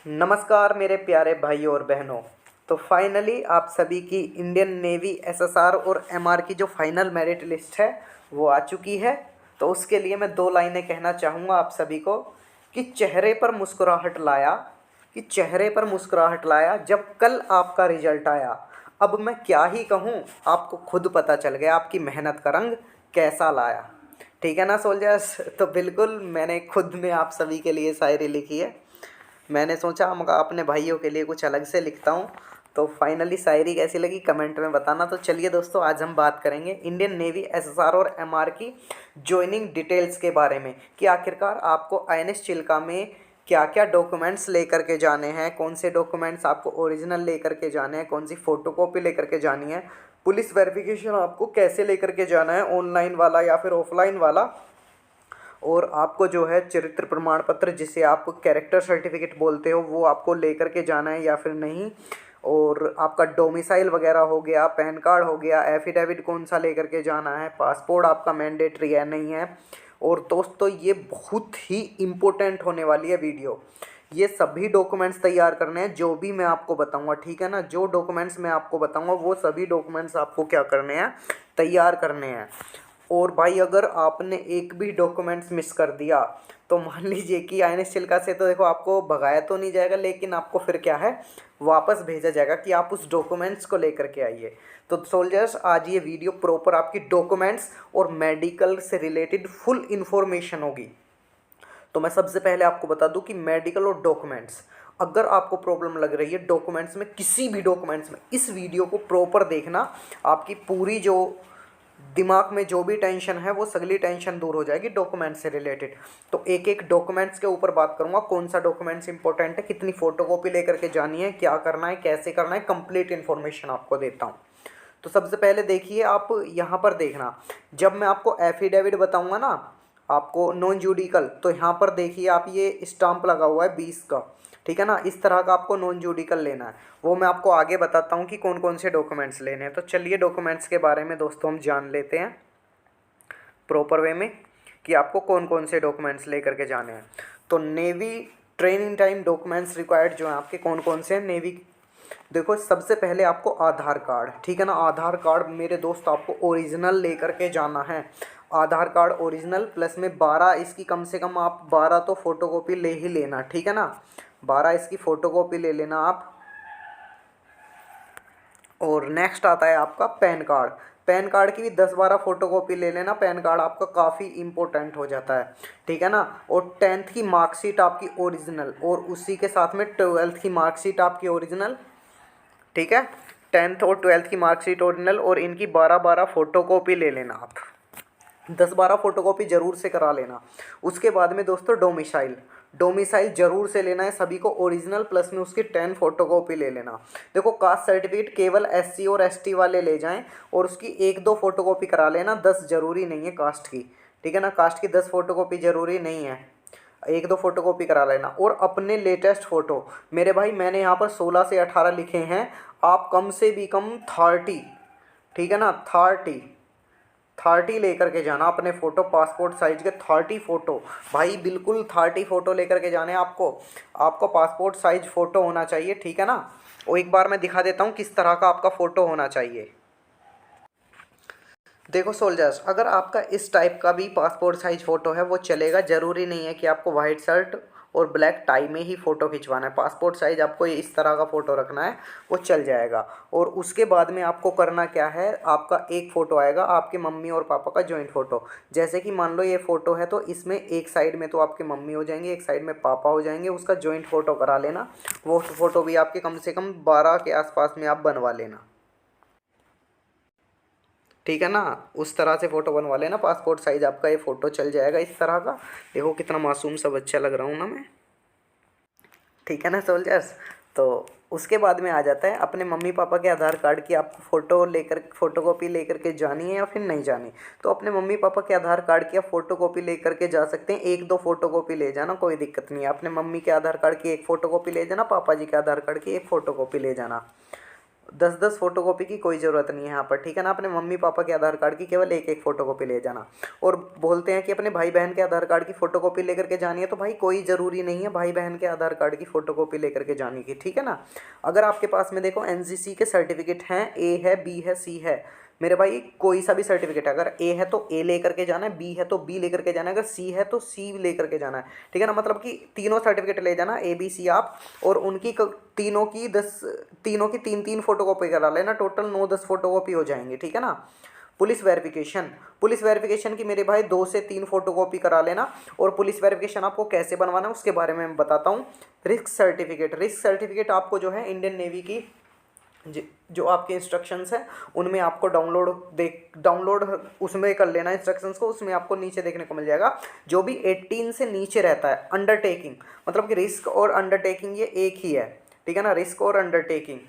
नमस्कार मेरे प्यारे भाइयों और बहनों। तो फाइनली आप सभी की इंडियन नेवी एसएसआर और एमआर की जो फाइनल मेरिट लिस्ट है वो आ चुकी है। तो उसके लिए मैं दो लाइनें कहना चाहूँगा आप सभी को कि चेहरे पर मुस्कुराहट लाया जब कल आपका रिजल्ट आया। अब मैं क्या ही कहूँ, आपको खुद पता चल गया आपकी मेहनत का रंग कैसा लाया। ठीक है ना सोल्जर्स। तो बिल्कुल मैंने खुद में आप सभी के लिए शायरी लिखी है। मैंने सोचा मैं अपने भाइयों के लिए कुछ अलग से लिखता हूँ। तो फाइनली शायरी कैसी लगी कमेंट में बताना। तो चलिए दोस्तों, आज हम बात करेंगे इंडियन नेवी एसएसआर और एमआर की ज्वाइनिंग डिटेल्स के बारे में कि आखिरकार आपको आईएनएस चिल्का में क्या क्या डॉक्यूमेंट्स लेकर के जाने हैं, कौन से डॉक्यूमेंट्स आपको ओरिजिनल लेकर के जाने हैं, कौन सी फ़ोटोकॉपी लेकर के जानी है, पुलिस वेरिफिकेशन आपको कैसे लेकर के जाना है, ऑनलाइन वाला या फिर ऑफलाइन वाला, और आपको जो है चरित्र प्रमाण पत्र जिसे आप कैरेक्टर सर्टिफिकेट बोलते हो वो आपको लेकर के जाना है या फिर नहीं, और आपका डोमिसाइल वगैरह हो गया, पैन कार्ड हो गया, एफिडेविट कौन सा लेकर के जाना है, पासपोर्ट आपका मैंडेटरी है नहीं है। और दोस्तों ये बहुत ही इम्पोर्टेंट होने वाली है वीडियो। ये सभी डॉक्यूमेंट्स तैयार करने हैं जो भी मैं आपको बताऊंगा, ठीक है ना। जो डॉक्यूमेंट्स मैं आपको बताऊंगा वो सभी डॉक्यूमेंट्स आपको क्या करने हैं, तैयार करने हैं। और भाई अगर आपने एक भी डॉक्यूमेंट्स मिस कर दिया तो मान लीजिए कि आईएनएस चिल्का से तो देखो आपको भगाया तो नहीं जाएगा, लेकिन आपको फिर क्या है, वापस भेजा जाएगा कि आप उस डॉक्यूमेंट्स को लेकर के आइए। तो सोल्जर्स आज ये वीडियो प्रॉपर आपकी डॉक्यूमेंट्स और मेडिकल से रिलेटेड फुल इन्फॉर्मेशन होगी। तो मैं सबसे पहले आपको बता दूं कि मेडिकल और डॉक्यूमेंट्स, अगर आपको प्रॉब्लम लग रही है डॉक्यूमेंट्स में, किसी भी डॉक्यूमेंट्स में, इस वीडियो को प्रॉपर देखना। आपकी पूरी जो दिमाग में जो भी टेंशन है वो सगली टेंशन दूर हो जाएगी डॉक्यूमेंट्स से रिलेटेड। तो एक एक डॉक्यूमेंट्स के ऊपर बात करूंगा, कौन सा डॉक्यूमेंट्स इंपॉर्टेंट है, कितनी फोटोकॉपी लेकर के जानी है, क्या करना है, कैसे करना है, कंप्लीट इन्फॉर्मेशन आपको देता हूँ। तो सबसे पहले देखिए, आप यहाँ पर देखना, जब मैं आपको एफिडेविट बताऊँगा ना, आपको नॉन जुडिकल, तो यहाँ पर देखिए आप ये स्टाम्प लगा हुआ है 20 का, ठीक है ना। इस तरह का आपको नॉन जुडिकल लेना है। वो मैं आपको आगे बताता हूँ कि कौन कौन से डॉक्यूमेंट्स लेने हैं। तो चलिए डॉक्यूमेंट्स के बारे में दोस्तों हम जान लेते हैं प्रॉपर वे में कि आपको कौन कौन से डॉक्यूमेंट्स लेकर के जाने हैं। तो navy training time documents required जो हैं आपके कौन कौन से हैं नेवी। देखो सबसे पहले आपको आधार कार्ड, ठीक है ना। आधार कार्ड मेरे दोस्त आपको ओरिजिनल लेकर के जाना है। आधार कार्ड ओरिजिनल प्लस में 12 इसकी कम से कम आप 12 तो फोटोकॉपी ले ही लेना, ठीक है ना। 12 इसकी फ़ोटोकॉपी ले लेना आप। और नेक्स्ट आता है आपका पैन कार्ड। पैन कार्ड की भी 10-12 फ़ोटोकॉपी ले लेना। पैन कार्ड आपका काफ़ी इंपॉर्टेंट हो जाता है, ठीक है ना। और 10th की मार्कशीट आपकी ओरिजिनल, और उसी के साथ में 12th की मार्कशीट आपकी ओरिजिनल, ठीक है। 10th और 12th की मार्कशीट ओरिजिनल, और इनकी 12-12 फ़ोटोकॉपी ले लेना आप। 10-12 फ़ोटोकॉपी ज़रूर से करा लेना। उसके बाद में दोस्तों डोमिसाइल, डोमिसाइल ज़रूर से लेना है सभी को ओरिजिनल, प्लस में उसकी 10 फ़ोटोकॉपी ले लेना। देखो कास्ट सर्टिफिकेट केवल एससी और एसटी वाले ले जाएं, और उसकी 1-2 फ़ोटोकॉपी करा लेना, 10 ज़रूरी नहीं है कास्ट की, ठीक है ना। कास्ट की 10 फ़ोटोकॉपी ज़रूरी नहीं है, 1-2 फ़ोटोकॉपी करा लेना। और अपने लेटेस्ट फ़ोटो, मेरे भाई मैंने यहाँ पर 16 से 18 लिखे हैं, आप कम से भी कम 30, ठीक है ना, 30 लेकर के जाना अपने फ़ोटो, पासपोर्ट साइज के 30 फ़ोटो। भाई बिल्कुल 30 फ़ोटो लेकर के जाने आपको। आपको पासपोर्ट साइज फ़ोटो होना चाहिए, ठीक है ना। और एक बार मैं दिखा देता हूँ किस तरह का आपका फ़ोटो होना चाहिए। देखो सोल्जर्स, अगर आपका इस टाइप का भी पासपोर्ट साइज फ़ोटो है वो चलेगा। ज़रूरी नहीं है कि आपको वाइट शर्ट और ब्लैक टाई में ही फ़ोटो खिंचवाना है। पासपोर्ट साइज आपको ये इस तरह का फ़ोटो रखना है, वो चल जाएगा। और उसके बाद में आपको करना क्या है, आपका एक फ़ोटो आएगा आपके मम्मी और पापा का जॉइंट फ़ोटो। जैसे कि मान लो ये फ़ोटो है, तो इसमें एक साइड में तो आपके मम्मी हो जाएंगे, एक साइड में पापा हो जाएंगे, उसका जॉइंट फ़ोटो करा लेना। वो फ़ोटो भी आपके कम से कम 12 के आसपास में आप बनवा लेना, ठीक है ना। उस तरह से फ़ोटो बनवा लेना, पासपोर्ट साइज़ आपका ये फ़ोटो चल जाएगा इस तरह का। देखो कितना मासूम सा बच्चा लग रहा हूँ ना मैं, ठीक है ना सोल्जर्स। तो उसके बाद में आ जाता है अपने मम्मी पापा के आधार कार्ड की आपको फ़ोटोकॉपी लेकर के जानी है या फिर नहीं जानी। तो अपने मम्मी पापा के आधार कार्ड की आप फ़ोटोकॉपी लेकर के जा सकते हैं। 1-2 फ़ोटोकॉपी ले जाना, कोई दिक्कत नहीं है। अपने मम्मी के आधार कार्ड की एक फ़ोटोकॉपी ले जाना, पापा जी के आधार कार्ड की एक फ़ोटोकॉपी ले जाना। 10-10 फोटोकॉपी की कोई ज़रूरत नहीं है यहाँ पर, ठीक है ना। अपने मम्मी पापा के आधार कार्ड की केवल एक एक फ़ोटोकॉपी ले जाना। और बोलते हैं कि अपने भाई बहन के आधार कार्ड की फ़ोटोकॉपी लेकर के जानी है, तो भाई कोई ज़रूरी नहीं है भाई बहन के आधार कार्ड की फ़ोटोकॉपी लेकर के जाने की, ठीक है ना। अगर आपके पास में देखो एनसीसी के सर्टिफिकेट हैं, ए है, बी है, सी है, मेरे भाई कोई सा भी सर्टिफिकेट है, अगर ए है तो ए लेकर के जाना है, बी है तो बी लेकर के जाना है, अगर सी है तो सी लेकर के जाना है, ठीक है ना। मतलब कि तीनों सर्टिफिकेट ले जाना, ए बी सी आप, और उनकी तीनों की 3-3 फोटोकॉपी करा लेना, टोटल 9-10 फोटोकॉपी हो जाएंगी, ठीक है ना। पुलिस वेरिफिकेशन की मेरे भाई 2 से 3 फोटोकॉपी करा लेना। और पुलिस वेरिफिकेशन आपको कैसे बनवाना है उसके बारे में मैं बताता हूँ। रिस्क सर्टिफिकेट आपको जो है इंडियन नेवी की जो आपके इंस्ट्रक्शंस हैं उनमें आपको डाउनलोड उसमें कर लेना इंस्ट्रक्शंस को, उसमें आपको नीचे देखने को मिल जाएगा। जो भी 18 से नीचे रहता है, अंडरटेकिंग, मतलब कि रिस्क और अंडरटेकिंग ये एक ही है, ठीक है ना। रिस्क और अंडरटेकिंग,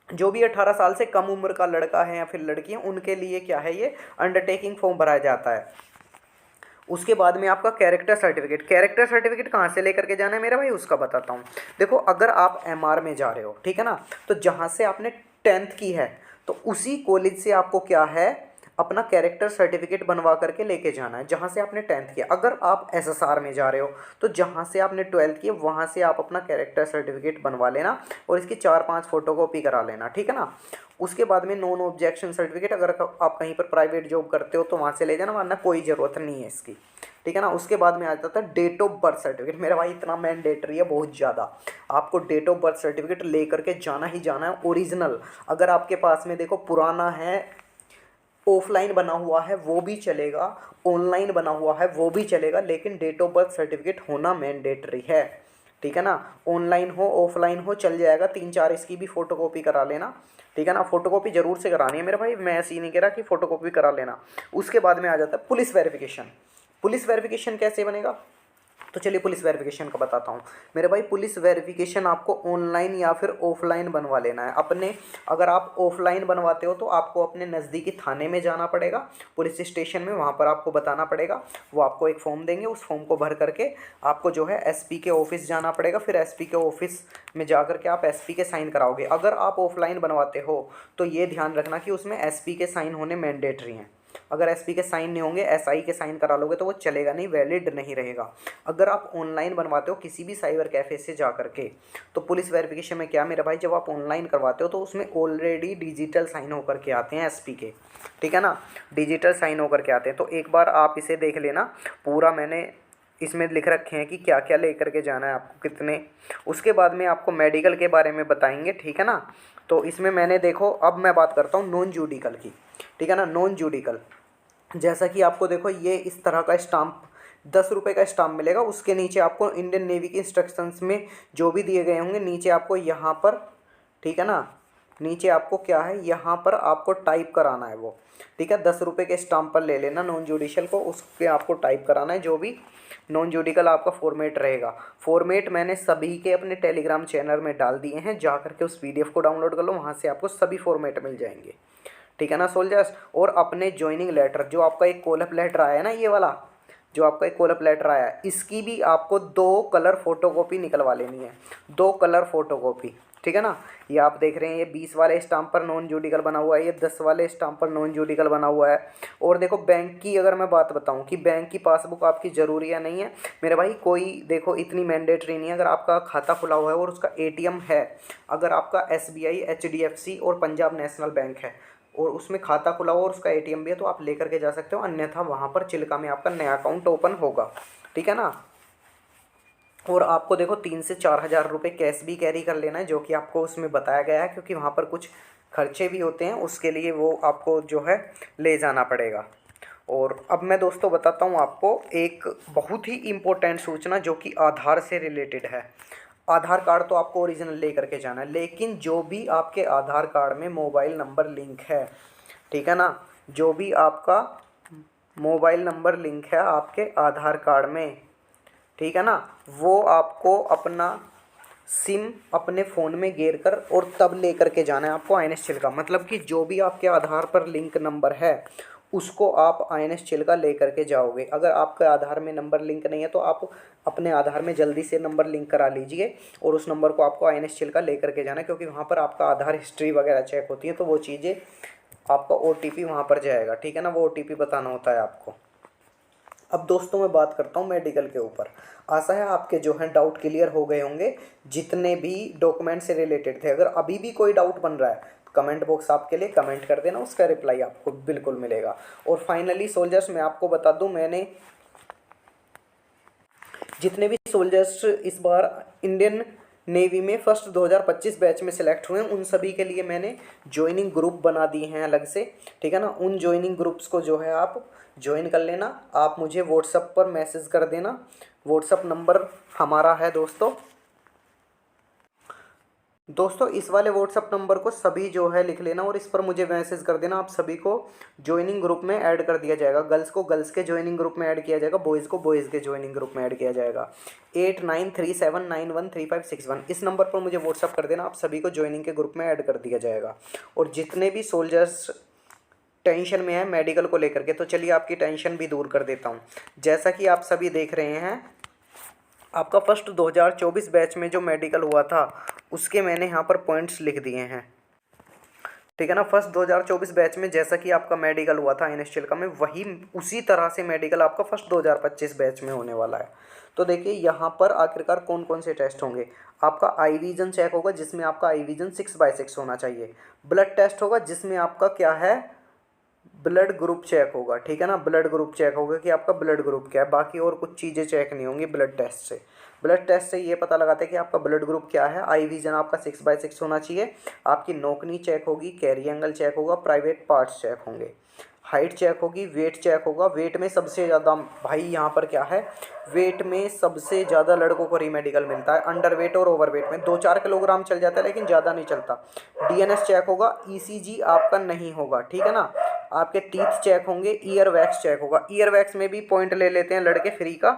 जो भी 18 साल से कम उम्र का लड़का है या फिर लड़की है उनके लिए क्या है, ये अंडरटेकिंग फॉर्म भराया जाता है। उसके बाद में आपका कैरेक्टर सर्टिफिकेट कहाँ से लेकर के जाना है मेरा भाई, उसका बताता हूँ। देखो अगर आप एमआर में जा रहे हो, ठीक है ना, तो जहाँ से आपने 10th की है तो उसी कॉलेज से आपको क्या है, अपना कैरेक्टर सर्टिफिकेट बनवा करके लेके जाना है जहाँ से आपने 10th किया। अगर आप एसएसआर में जा रहे हो तो जहाँ से आपने 12th किया वहाँ से आप अपना कैरेक्टर सर्टिफिकेट बनवा लेना और इसकी 4-5 फोटोकॉपी करा लेना, ठीक है ना। उसके बाद में नॉन ऑब्जेक्शन सर्टिफिकेट, अगर आप कहीं पर प्राइवेट जॉब करते हो तो वहाँ से ले जाना, वरना कोई ज़रूरत नहीं है इसकी, ठीक है ना। उसके बाद में आ जाता है डेट ऑफ बर्थ सर्टिफिकेट। मेरा भाई इतना मैंडेटरी है बहुत ज़्यादा, आपको डेट ऑफ बर्थ सर्टिफिकेट लेकर के जाना ही जाना है, ओरिजिनल। अगर आपके पास में देखो पुराना है, ऑफलाइन बना हुआ है वो भी चलेगा, ऑनलाइन बना हुआ है वो भी चलेगा, लेकिन डेट ऑफ बर्थ सर्टिफिकेट होना मैंडेटरी है, ठीक है ना। ऑनलाइन हो ऑफलाइन हो चल जाएगा, 3-4 इसकी भी फ़ोटोकॉपी करा लेना, ठीक है ना। फ़ोटोकॉपी जरूर से करानी है मेरे भाई, मैं ऐसे ही नहीं कह रहा कि फ़ोटोकॉपी करा लेना। उसके बाद में आ जाता है पुलिस वेरिफिकेशन कैसे बनेगा, तो चलिए पुलिस वेरिफिकेशन का बताता हूँ मेरे भाई। पुलिस वेरिफिकेशन आपको ऑनलाइन या फिर ऑफलाइन बनवा लेना है अपने। अगर आप ऑफलाइन बनवाते हो तो आपको अपने नज़दीकी थाने में जाना पड़ेगा, पुलिस स्टेशन में, वहाँ पर आपको बताना पड़ेगा, वो आपको एक फॉर्म देंगे, उस फॉर्म को भर करके आपको जो है एसपी के ऑफिस जाना पड़ेगा, फिर एसपी के ऑफिस में जा करके आप एसपी के साइन कराओगे। अगर आप ऑफलाइन बनवाते हो तो ये ध्यान रखना कि उसमें एसपी के साइन होने मैंडेटरी हैं। अगर एसपी के साइन नहीं होंगे, एसआई के साइन करा लोगे तो वो चलेगा नहीं, वैलिड नहीं रहेगा। अगर आप ऑनलाइन बनवाते हो किसी भी साइबर कैफ़े से जा करके, तो पुलिस वेरिफिकेशन में क्या मेरा भाई, जब आप ऑनलाइन करवाते हो तो उसमें ऑलरेडी डिजिटल साइन होकर के आते हैं एसपी के, ठीक है ना, डिजिटल साइन होकर के आते हैं। तो एक बार आप इसे देख लेना पूरा, मैंने इसमें लिख रखे हैं कि क्या क्या लेकर के जाना है आपको, कितने। उसके बाद में आपको मेडिकल के बारे में बताएंगे, ठीक है ना। तो इसमें मैंने देखो, अब मैं बात करता हूँ नॉन जुडिकल की, ठीक है ना। नॉन जुडिकल जैसा कि आपको देखो ये इस तरह का स्टाम्प 10 रुपये का स्टाम्प मिलेगा, उसके नीचे आपको इंडियन नेवी की इंस्ट्रक्शंस में जो भी दिए गए होंगे नीचे आपको यहाँ पर, ठीक है ना, नीचे आपको क्या है यहाँ पर आपको टाइप कराना है वो, ठीक है। 10 रुपये के स्टाम्प पर ले लेना नॉन जुडिशियल को, उसके आपको टाइप कराना है जो भी नॉन जुडिकल आपका फॉर्मेट रहेगा। फॉर्मेट मैंने सभी के अपने टेलीग्राम चैनल में डाल दिए हैं, जा करके उस पीडीएफ को डाउनलोड कर लो, वहाँ से आपको सभी फॉर्मेट मिल जाएंगे, ठीक है ना सोल्जर्स। और अपने ज्वाइनिंग लेटर, जो आपका एक कॉलअप लेटर आया है ना, ये वाला जो आपका एक कॉलअप लेटर आया है, इसकी भी आपको 2 कलर फोटोकॉपी निकलवा लेनी है, 2 कलर फोटोकॉपी, ठीक है ना। ये आप देख रहे हैं, ये 20 वाले स्टाम्प पर नॉन जुडिकल बना हुआ है, ये 10 वाले स्टाम्प पर नॉन जुडिकल बना हुआ है। और देखो बैंक की अगर मैं बात बताऊं कि बैंक की पासबुक आपकी ज़रूरी है नहीं है मेरे भाई, कोई देखो इतनी मैंडेटरी नहीं है। अगर आपका खाता खुला हुआ है और उसका एटीएम है, अगर आपका एसबीआई, एचडीएफसी और पंजाब नेशनल बैंक है और उसमें खाता खुला हुआ और उसका एटीएम भी है, तो आप लेकर के जा सकते हो, अन्यथा वहाँ पर चिल्का में आपका नया अकाउंट ओपन होगा, ठीक है ना। और आपको देखो 3 से 4 हज़ार रुपये कैश भी कैरी कर लेना है, जो कि आपको उसमें बताया गया है, क्योंकि वहाँ पर कुछ खर्चे भी होते हैं, उसके लिए वो आपको जो है ले जाना पड़ेगा। और अब मैं दोस्तों बताता हूँ आपको एक बहुत ही इम्पोर्टेंट सूचना जो कि आधार से रिलेटेड है। आधार कार्ड तो आपको ओरिजिनल ले करके जाना है, लेकिन जो भी आपके आधार कार्ड में मोबाइल नंबर लिंक है, ठीक है ना, जो भी आपका मोबाइल नंबर लिंक है आपके आधार कार्ड में, ठीक है ना, वो आपको अपना सिम अपने फ़ोन में गेर कर और तब ले करके जाना है आपको आईएनएस चिल्का। मतलब कि जो भी आपके आधार पर लिंक नंबर है उसको आप INS चिल्का लेकर के जाओगे। अगर आपके आधार में नंबर लिंक नहीं है तो आप अपने आधार में जल्दी से नंबर लिंक करा लीजिए और उस नंबर को आपको INS चिल्का लेकर के जाना है, क्योंकि वहाँ पर आपका आधार हिस्ट्री वगैरह चेक होती है, तो वो चीज़ें आपका OTP वहाँ पर जाएगा, ठीक है ना, वो OTP बताना होता है आपको। अब दोस्तों मैं बात करता हूँ मेडिकल के ऊपर। आशा है आपके जो हैं डाउट क्लियर हो गए होंगे, जितने भी डॉक्यूमेंट से रिलेटेड थे। अगर अभी भी कोई डाउट बन रहा है तो कमेंट बॉक्स आपके लिए कमेंट कर देना, उसका रिप्लाई आपको बिल्कुल मिलेगा। और फाइनली सोल्जर्स मैं आपको बता दूं, मैंने जितने भी सोल्जर्स इस बार इंडियन नेवी में फर्स्ट 2025 बैच में सिलेक्ट हुए हैं, उन सभी के लिए मैंने ज्वाइनिंग ग्रुप बना दिए हैं अलग से, ठीक है ना। उन ज्वाइनिंग ग्रुप्स को जो है आप ज्वाइन कर लेना। आप मुझे व्हाट्सएप पर मैसेज कर देना, व्हाट्सएप नंबर हमारा है दोस्तों। इस वाले व्हाट्सअप नंबर को सभी जो है लिख लेना और इस पर मुझे मैसेज कर देना। आप सभी को ज्वाइनिंग ग्रुप में ऐड कर दिया जाएगा। गर्ल्स को गर्ल्स के ज्वाइनिंग ग्रुप में ऐड किया जाएगा, बॉयज़ को बॉयज़ के ज्वाइनिंग ग्रुप में ऐड किया जाएगा। 8937913561 इस नंबर पर मुझे व्हाट्सअप कर देना, आप सभी को ज्वाइनिंग के ग्रुप में ऐड कर दिया जाएगा। और जितने भी सोल्जर्स टेंशन में है मेडिकल को लेकर के, तो चलिए आपकी टेंशन भी दूर कर देता हूँ। जैसा कि आप सभी देख रहे हैं, आपका फर्स्ट 2024 बैच में जो मेडिकल हुआ था उसके मैंने यहाँ पर पॉइंट्स लिख दिए हैं, ठीक है ना। फर्स्ट 2024 बैच में जैसा कि आपका मेडिकल हुआ था INS चिल्का में, वही उसी तरह से मेडिकल आपका फर्स्ट 2025 बैच में होने वाला है। तो देखिए यहाँ पर आखिरकार कौन कौन से टेस्ट होंगे। आपका आई विजन चेक होगा, जिसमें आपका आई विजन 6/6 होना चाहिए। ब्लड टेस्ट होगा, जिसमें आपका क्या है, ब्लड ग्रुप चेक होगा, ठीक है ना। ब्लड ग्रुप चेक होगा कि आपका ब्लड ग्रुप क्या है, बाकी और कुछ चीज़ें चेक नहीं होंगी ब्लड टेस्ट से। ब्लड टेस्ट से ये पता लगाता है कि आपका ब्लड ग्रुप क्या है। आई विजन आपका 6/6 होना चाहिए। आपकी नोकनी चेक होगी, कैरी एंगल चेक होगा, प्राइवेट पार्ट्स चेक होंगे, हाइट चेक होगी, वेट चेक होगा। वेट में सबसे ज़्यादा भाई यहाँ पर क्या है, वेट में सबसे ज़्यादा लड़कों को रीमेडिकल मिलता है। अंडर वेट और ओवर वेट में 2-4 किलोग्राम चल जाता है, लेकिन ज़्यादा नहीं चलता। DNS चेक होगा, ECG आपका नहीं होगा, ठीक है ना। आपके टीथ चेक होंगे, ईयर वैक्स चेक होगा। ईयर वैक्स में भी पॉइंट ले लेते हैं लड़के फ्री का,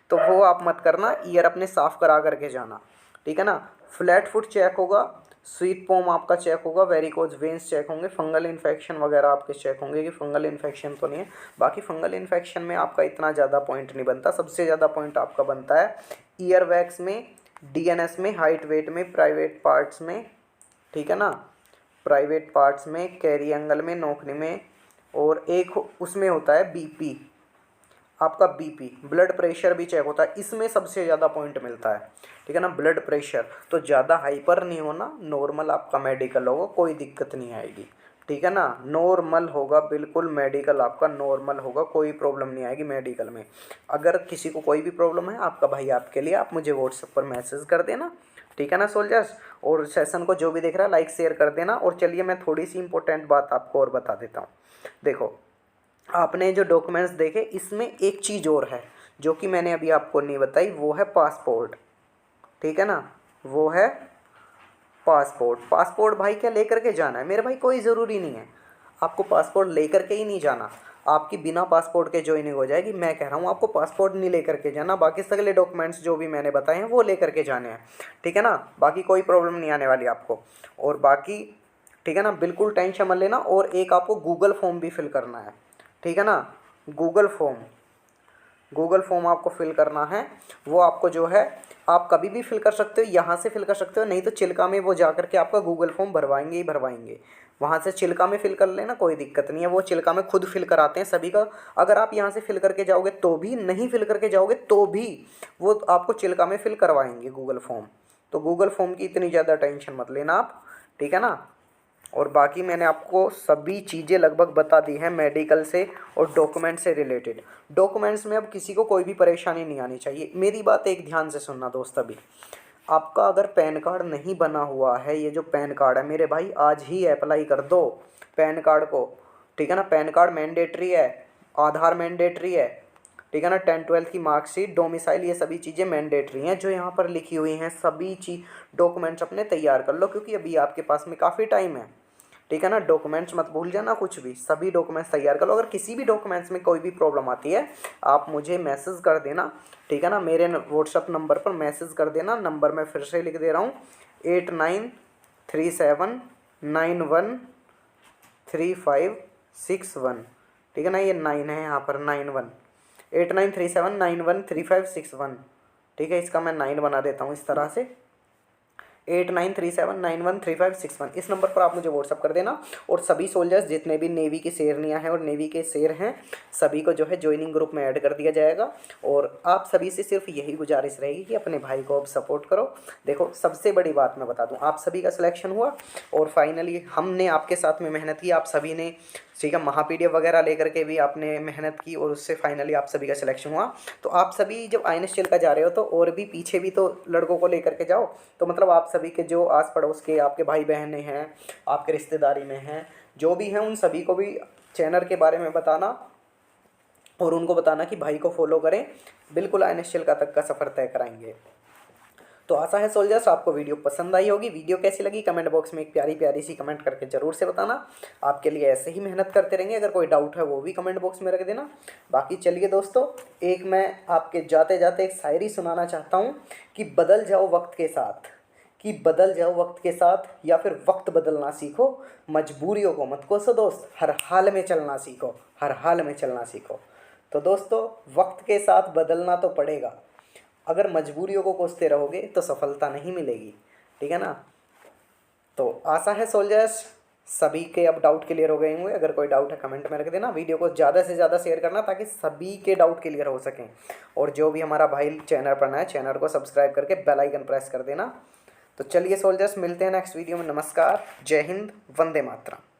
तो वो आप मत करना, ईयर अपने साफ़ करा करके जाना, ठीक है ना। फ्लैट फुट चेक होगा, स्वीट पोम आपका चेक होगा, वेरिकोज वेंस चेक होंगे, फंगल इन्फेक्शन वगैरह आपके चेक होंगे कि फंगल इन्फेक्शन तो नहीं है। बाकी फंगल इन्फेक्शन में आपका इतना ज़्यादा पॉइंट नहीं बनता, सबसे ज़्यादा पॉइंट आपका बनता है ईयर वैक्स में, DNS में, हाइट वेट में, प्राइवेट पार्ट्स में, ठीक है ना, प्राइवेट पार्ट्स में, कैरी एंगल में, नोकनी में, और एक उसमें होता है BP, आपका BP ब्लड प्रेशर भी चेक होता है। इसमें सबसे ज़्यादा पॉइंट मिलता है, ठीक है ना। ब्लड प्रेशर तो ज़्यादा हाइपर नहीं होना, नॉर्मल आपका मेडिकल होगा, कोई दिक्कत नहीं आएगी, ठीक है ना। नॉर्मल होगा बिल्कुल, मेडिकल आपका नॉर्मल होगा, कोई प्रॉब्लम नहीं आएगी मेडिकल में। अगर किसी को कोई भी प्रॉब्लम है, आपका भाई आपके लिए, आप मुझे व्हाट्सएप पर मैसेज कर देना, ठीक है ना सोल्जर्स। और सेशन को जो भी देख रहा है लाइक शेयर कर देना। और चलिए मैं थोड़ी सी इंपॉर्टेंट बात आपको और बता देता हूँ। देखो, आपने जो डॉक्यूमेंट्स देखे, इसमें एक चीज़ और है जो कि मैंने अभी आपको नहीं बताई, वो है पासपोर्ट, ठीक है ना। वो है पासपोर्ट। पासपोर्ट भाई क्या लेकर के जाना है मेरे भाई, कोई ज़रूरी नहीं है आपको पासपोर्ट लेकर के ही नहीं जाना। आपकी बिना पासपोर्ट के ज्वाइनिंग हो जाएगी। मैं कह रहा हूँ आपको पासपोर्ट नहीं लेकर के जाना, बाकी सगले डॉक्यूमेंट्स जो भी मैंने बताए हैं वो लेकर के जाने हैं, ठीक है ना। बाकी कोई प्रॉब्लम नहीं आने वाली आपको। और बाकी ठीक है ना, बिल्कुल टेंशन मत लेना। और एक आपको गूगल फॉर्म भी फिल करना है, ठीक है ना। गूगल फॉर्म आपको फिल करना है। वो आपको जो है, आप कभी भी फिल कर सकते हो, यहाँ से फिल कर सकते हो, नहीं तो चिल्का में वो जा करके आपका गूगल फॉर्म भरवाएंगे ही भरवाएंगे। वहाँ से चिल्का में फिल कर लेना, कोई दिक्कत नहीं है। वो चिल्का में खुद फिल कराते हैं सभी का। अगर आप यहाँ से फिल करके जाओगे तो भी, नहीं फिल करके जाओगे तो भी वो आपको चिल्का में फिल करवाएंगे गूगल फॉर्म। तो गूगल फॉर्म की इतनी ज़्यादा टेंशन मत लेना आप, ठीक है ना। और बाकी मैंने आपको सभी चीज़ें लगभग बता दी हैं मेडिकल से और डॉक्यूमेंट से रिलेटेड। डॉक्यूमेंट्स में अब किसी को कोई भी परेशानी नहीं आनी चाहिए। मेरी बात एक ध्यान से सुनना दोस्त, अभी आपका अगर पैन कार्ड नहीं बना हुआ है, ये जो पैन कार्ड है मेरे भाई, आज ही अप्लाई कर दो पैन कार्ड को, ठीक है ना। पैन कार्ड मैंडेटरी है, आधार मैंडेटरी है, ठीक है ना। 10th-12th की मार्कशीट, डोमिसाइल, ये सभी चीज़ें मैंडेटरी हैं जो यहाँ पर लिखी हुई हैं। सभी चीज़ डॉक्यूमेंट्स अपने तैयार कर लो, क्योंकि अभी आपके पास में काफ़ी टाइम है, ठीक है ना। डॉक्यूमेंट्स मत भूल जाना कुछ भी, सभी डॉक्यूमेंट्स तैयार कर लो। अगर किसी भी डॉक्यूमेंट्स में कोई भी प्रॉब्लम आती है, आप मुझे मैसेज कर देना, ठीक है ना। मेरे व्हाट्सअप नंबर पर मैसेज कर देना। नंबर मैं फिर से लिख दे रहा हूँ, 8937913561, ठीक है ना। ये 9 है यहाँ पर, 91 8937913561। ठीक है, इसका मैं 9 बना देता हूँ इस तरह से, 8937913561। इस नंबर पर आप मुझे व्हाट्सअप कर देना। और सभी सोल्जर्स जितने भी नेवी की शेरनियाँ हैं और नेवी के शेर हैं, सभी को जो है ज्वाइनिंग ग्रुप में ऐड कर दिया जाएगा। और आप सभी से सिर्फ यही गुजारिश रहेगी कि अपने भाई को अब सपोर्ट करो। देखो, सबसे बड़ी बात मैं बता दूं, आप सभी का सिलेक्शन हुआ और फाइनली हमने आपके साथ में मेहनत की, आप सभी ने, ठीक है, महापीडीएफ वगैरह लेकर के भी आपने मेहनत की और उससे फाइनली आप सभी का सिलेक्शन हुआ। तो आप सभी जब INSTL का जा रहे हो तो और भी पीछे भी तो लड़कों को लेकर के जाओ। तो मतलब आप सभी के जो आस पड़ोस के आपके भाई बहनें हैं, आपके रिश्तेदारी में हैं, जो भी हैं, उन सभी को भी चैनल के बारे में बताना और उनको बताना कि भाई को फॉलो करें, बिल्कुल INSTL का तक का सफ़र तय कराएंगे। तो आशा है सोल्जर्स आपको वीडियो पसंद आई होगी। वीडियो कैसी लगी कमेंट बॉक्स में एक प्यारी प्यारी सी कमेंट करके ज़रूर से बताना। आपके लिए ऐसे ही मेहनत करते रहेंगे। अगर कोई डाउट है वो भी कमेंट बॉक्स में रख देना। बाकी चलिए दोस्तों, एक मैं आपके जाते जाते एक शायरी सुनाना चाहता हूँ कि बदल जाओ वक्त के साथ, कि बदल जाओ वक्त के साथ, या फिर वक्त बदलना सीखो, मजबूरियों को मत कोसो दोस्त, हर हाल में चलना सीखो, हर हाल में चलना सीखो। तो दोस्तों, वक्त के साथ बदलना तो पड़ेगा, अगर मजबूरियों को कोसते रहोगे तो सफलता नहीं मिलेगी। ठीक है ना। तो आशा है सोल्जर्स सभी के अब डाउट क्लियर हो गए होंगे। अगर कोई डाउट है कमेंट में रख देना। वीडियो को ज़्यादा से ज़्यादा शेयर करना ताकि सभी के डाउट क्लियर हो सकें। और जो भी हमारा भाई चैनल पर नया है, चैनल को सब्सक्राइब करके बेल आइकन प्रेस कर देना। तो चलिए सोल्जर्स, मिलते हैं नेक्स्ट वीडियो में। नमस्कार, जय हिंद, वंदे मातरम।